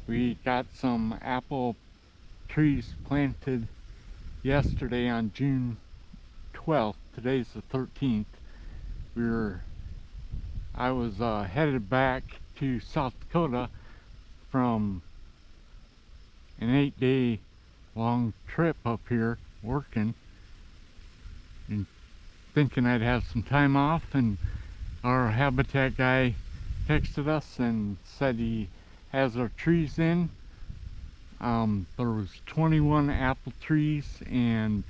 We got some apple trees planted yesterday on June 12th. Today's the 13th. I was headed back to South Dakota from an 8-day long trip up here working and thinking I'd have some time off, and our habitat guy texted us and said he has our trees in. There was 21 apple trees and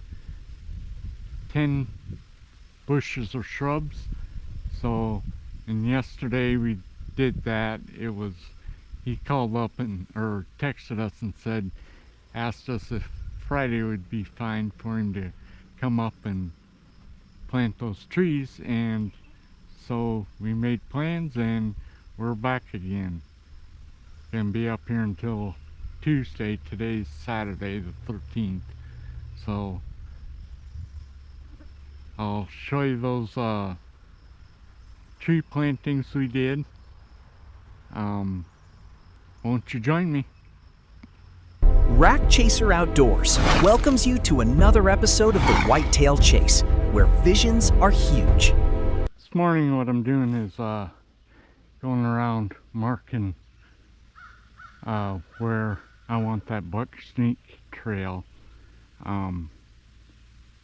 10 bushes or shrubs. So, and yesterday we did that. He called up or texted us and asked us if Friday would be fine for him to come up and plant those trees, and so we made plans and we're back again. Gonna be up here until Tuesday. Today's Saturday the 13th. So I'll show you those tree plantings we did. Won't you join me? Rack Chaser Outdoors welcomes you to another episode of the Whitetail Chase, where visions are huge. This morning what I'm doing is going around marking where I want that buck sneak trail.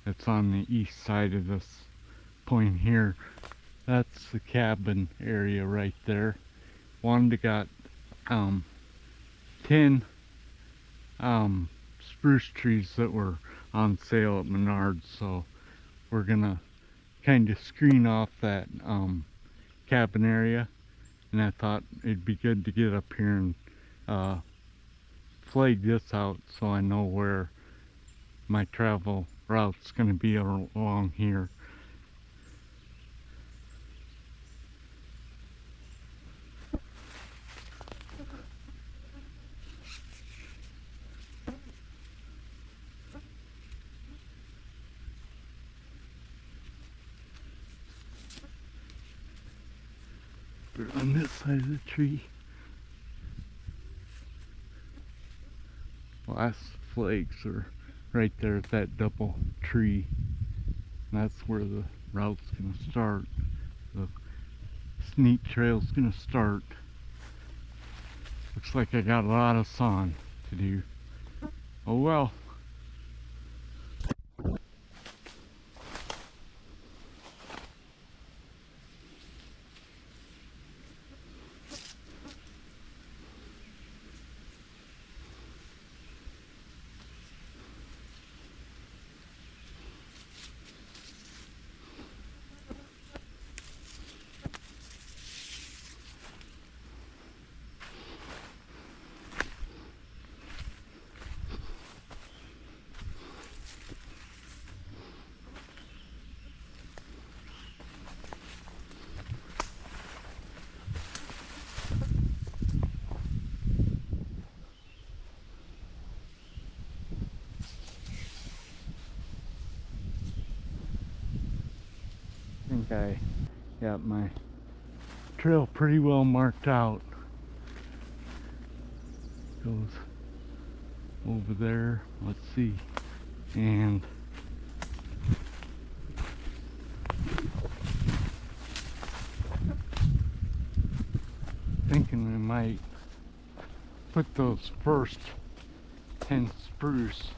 It's on the east side of this point here. That's the cabin area right there. Wanda got 10 spruce trees that were on sale at Menards, so we're gonna kind of screen off that cabin area, and I thought it'd be good to get up here and flag this out so I know where my travel route's gonna be along here. They're on this side of the tree. Last flags are right there at that double tree. And that's where the route's gonna start. The sneak trail's gonna start. Looks like I got a lot of sawing to do. Oh well. I think I got my trail pretty well marked out. Goes over there, let's see, and thinking I might put those first 10 spruce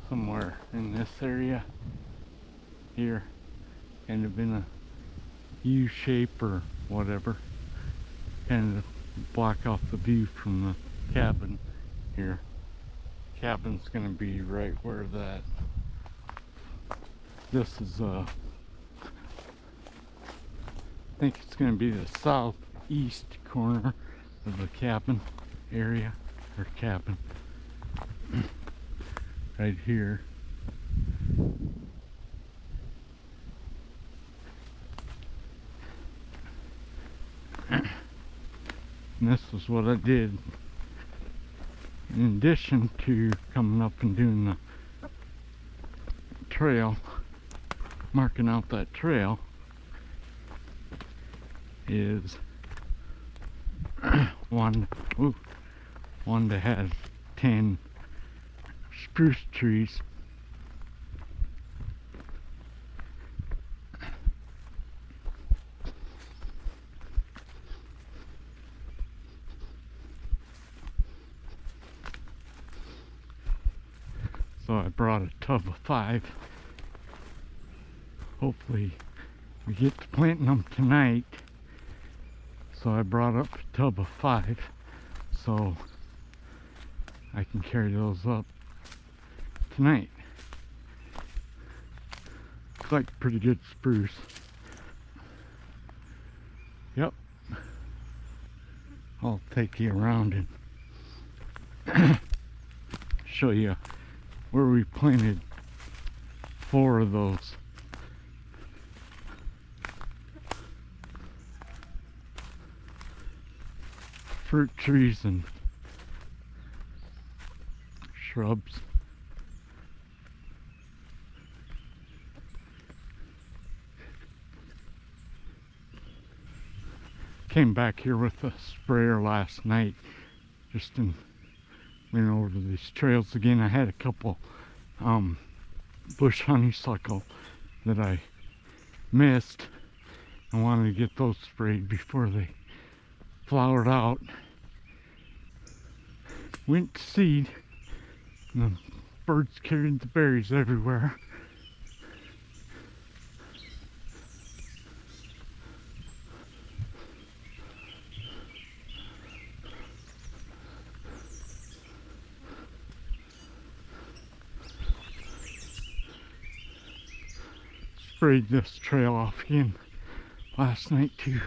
somewhere in this area here, kind of in a U shape or whatever, kind of block off the view from the cabin here. Cabin's gonna be right where this is I think it's gonna be the southeast corner of the cabin area, or cabin right here. And this is what I did in addition to coming up and doing the trail, marking out that trail, is one that has 10 spruce trees. So I brought a tub of 5. Hopefully we get to planting them tonight. So I brought up a tub of 5 so I can carry those up tonight. Looks like pretty good spruce. Yep. I'll take you around and show you where we planted 4 of those. Fruit trees and shrubs. Came back here with a sprayer last night, went over to these trails again. I had a couple bush honeysuckle that I missed. I wanted to get those sprayed before they flowered out. Went to seed, and the birds carried the berries everywhere. Sprayed this trail off again last night too.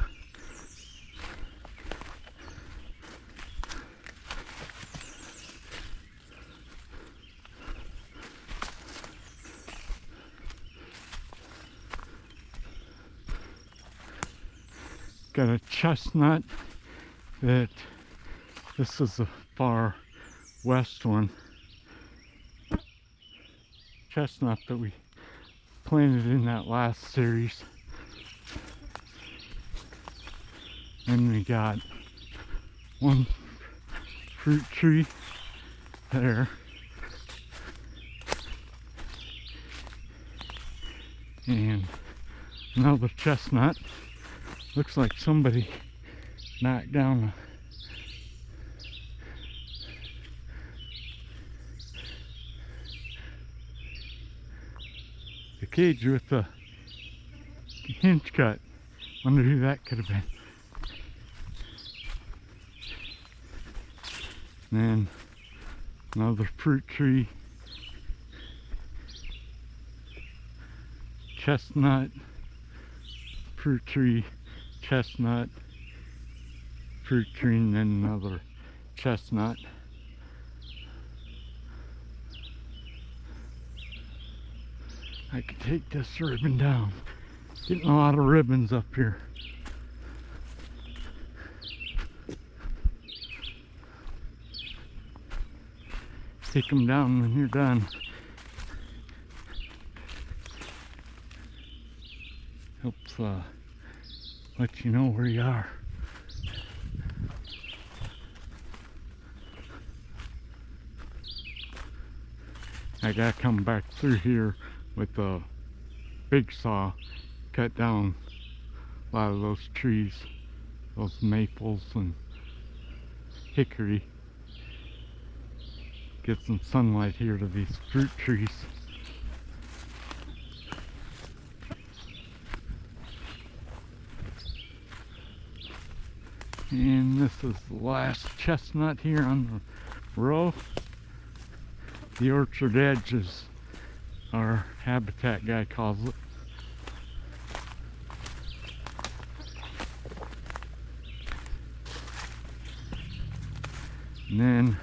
Got a chestnut that, this is the far west one, chestnut that we planted in that last series. And we got one fruit tree there, and another chestnut. Looks like somebody knocked down the cage with the hinge cut. Wonder who that could have been. And then another fruit tree, chestnut, fruit tree, chestnut, fruit tree, and then another chestnut. I could take this ribbon down. Getting a lot of ribbons up here. Take them down when you're done. Helps let you know where you are. I gotta come back through here with a big saw, cut down a lot of those trees, those maples and hickory. Get some sunlight here to these fruit trees. And this is the last chestnut here on the row. The orchard edge is our habitat guy calls it. And then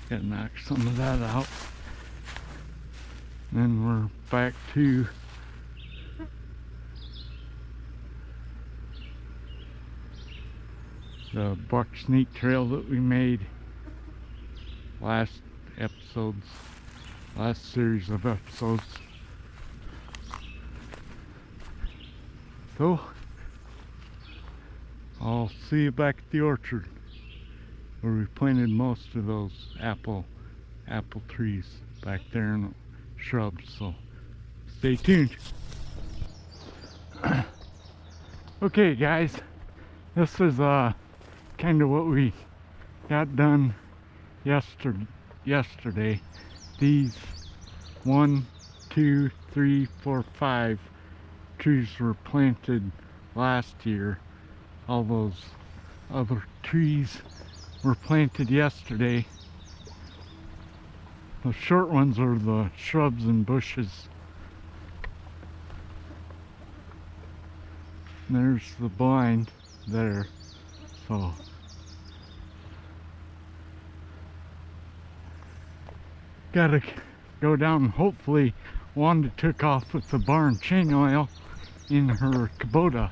gotta knock some of that out. And then we're back to the buck sneak trail that we made last episodes, last series of episodes. So I'll see you back at the orchard where we planted most of those apple trees back there in the shrubs, so stay tuned. Okay guys, this is kind of what we got done yesterday. These 1, 2, 3, 4, 5 trees were planted last year. All those other trees were planted yesterday. The short ones are the shrubs and bushes. There's the blind there, so gotta go down, and hopefully Wanda took off with the barn chain oil in her Kubota.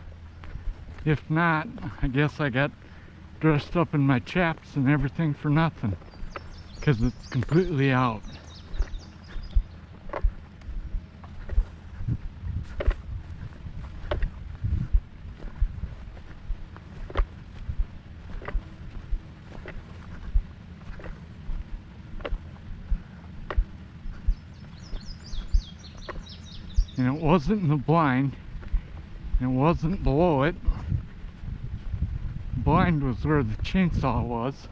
If not, I guess I got dressed up in my chaps and everything for nothing, because it's completely out. And it wasn't in the blind, and it wasn't below it. The blind was where the chainsaw was,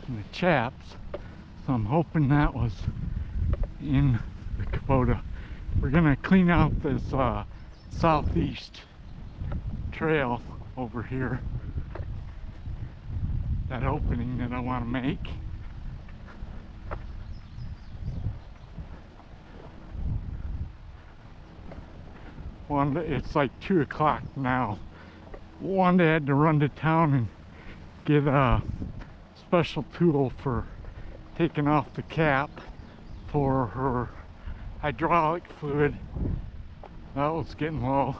and the chaps, so I'm hoping that was in the Kubota. We're gonna clean out this southeast trail over here, that opening that I want to make. Wanda, it's like 2 o'clock now. Wanda had to run to town and get a special tool for taking off the cap for her hydraulic fluid. That was getting low.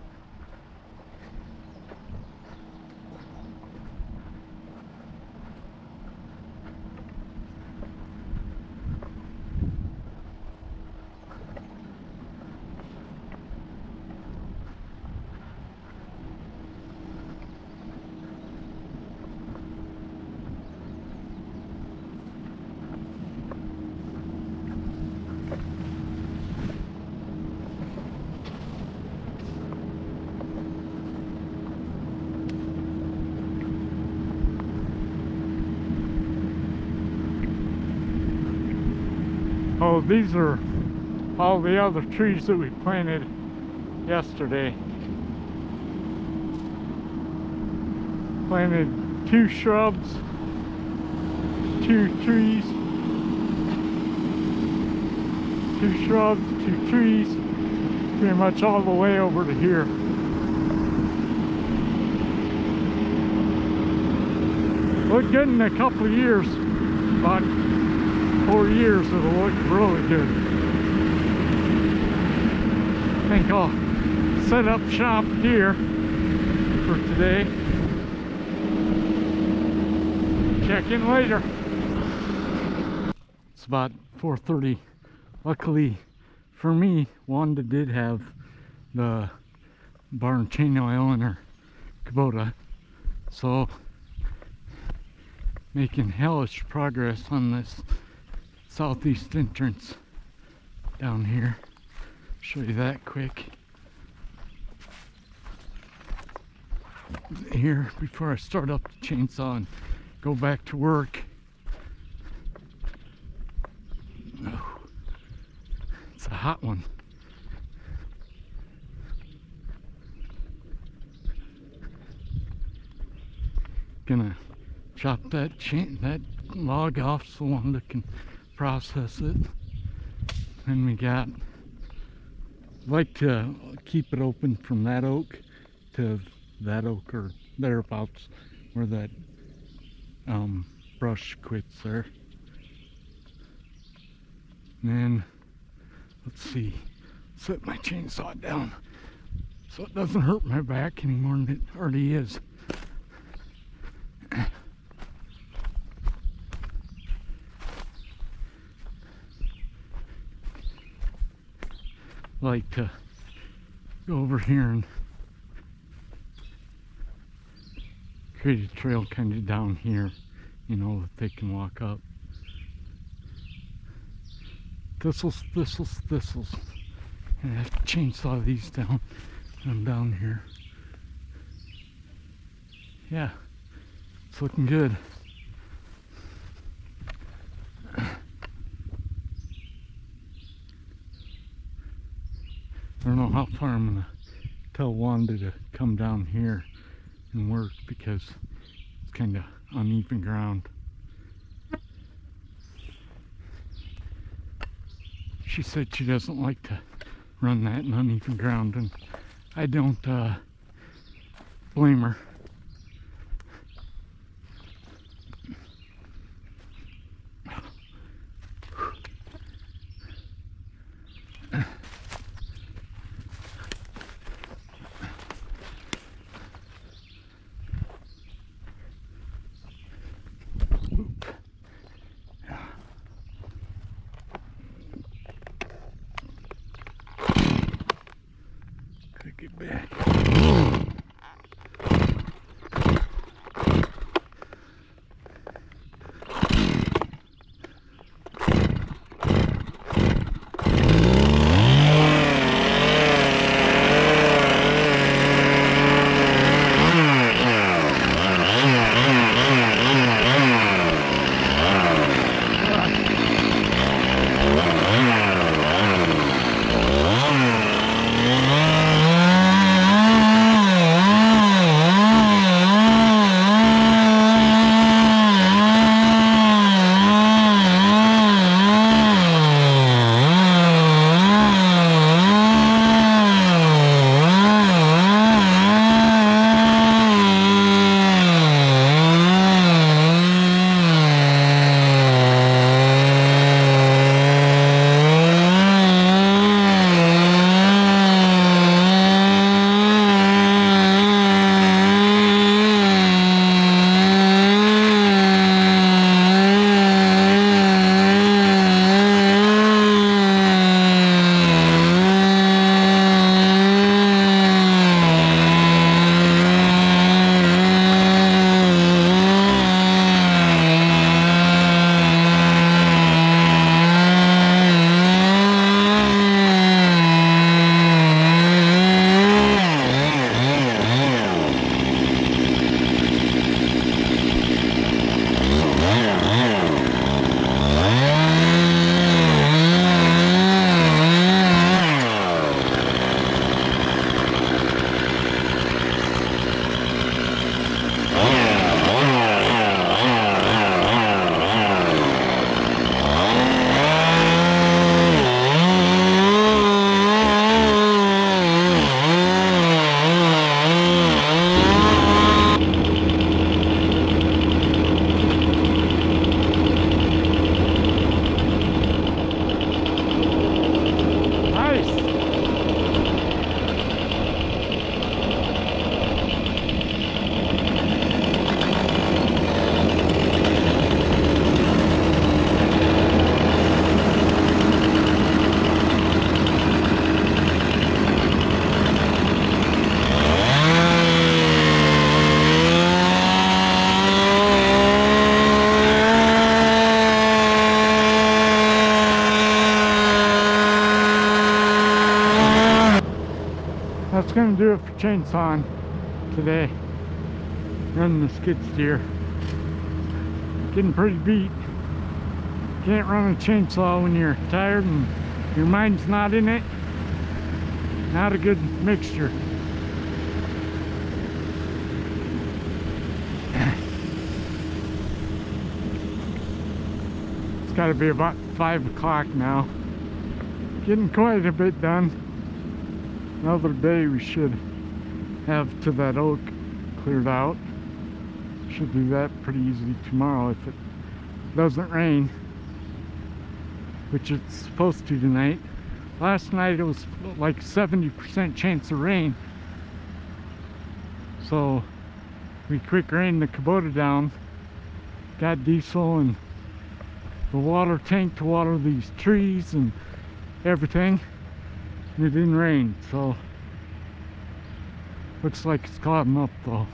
Oh, these are all the other trees that we planted yesterday. Planted 2 shrubs, 2 trees, 2 shrubs, 2 trees, pretty much all the way over to here. Look good in a couple of years, about 4 years it'll look really good. I think I'll set up shop here for today. Check in later. It's about 4:30. Luckily for me, Wanda did have the barn chain oil in her Kubota, so making hellish progress on this southeast entrance down here. Show you that quick here before I start up the chainsaw and go back to work. Oh, it's a hot one. Gonna chop that log off so Wanda can process it. And we got, like to keep it open from that oak to that oak, or thereabouts where that brush quits there. And then let's see, set my chainsaw down so it doesn't hurt my back any more than it already is. like to go over here and create a trail kind of down here, you know, that they can walk up. Thistles, thistles, thistles. And I have to chainsaw these down. I'm down here. Yeah, it's looking good. I don't know how far I'm gonna tell Wanda to come down here and work because it's kind of uneven ground. She said she doesn't like to run that in uneven ground, and I don't blame her. Get back. That's going to do it for chainsawing today. Running the skid steer. Getting pretty beat. Can't run a chainsaw when you're tired and your mind's not in it. Not a good mixture. It's got to be about 5 o'clock now. Getting quite a bit done. Another day we should have to that oak cleared out. Should do that pretty easily tomorrow if it doesn't rain, which it's supposed to tonight. Last night it was like 70% chance of rain, so we quick rained the Kubota down, got diesel and the water tank to water these trees and everything. It didn't rain, so looks like it's clouding up though.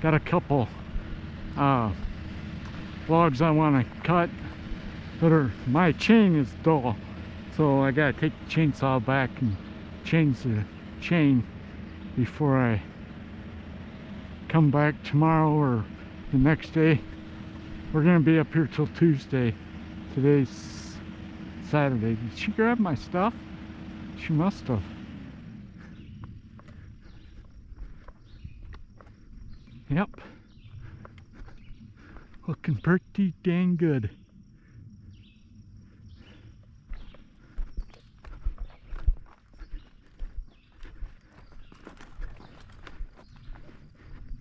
Got a couple logs I want to cut, but my chain is dull, so I gotta take the chainsaw back and change the chain before I come back tomorrow or the next day. We're gonna be up here till Tuesday. Today's Saturday. Did she grab my stuff? She must have. Yep. Looking pretty dang good.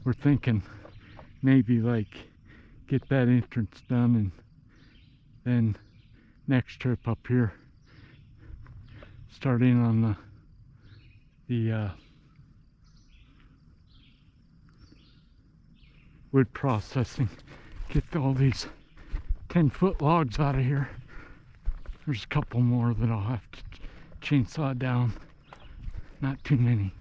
We're thinking maybe like get that entrance done and then next trip up here start in on the wood processing. Get all these 10-foot logs out of here. There's a couple more that I'll have to chainsaw down. Not too many.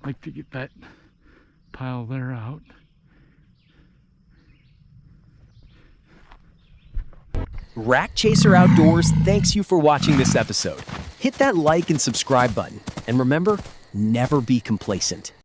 Like to get that pile there out. Rack Chaser Outdoors thanks you for watching this episode. Hit that like and subscribe button. And remember, never be complacent.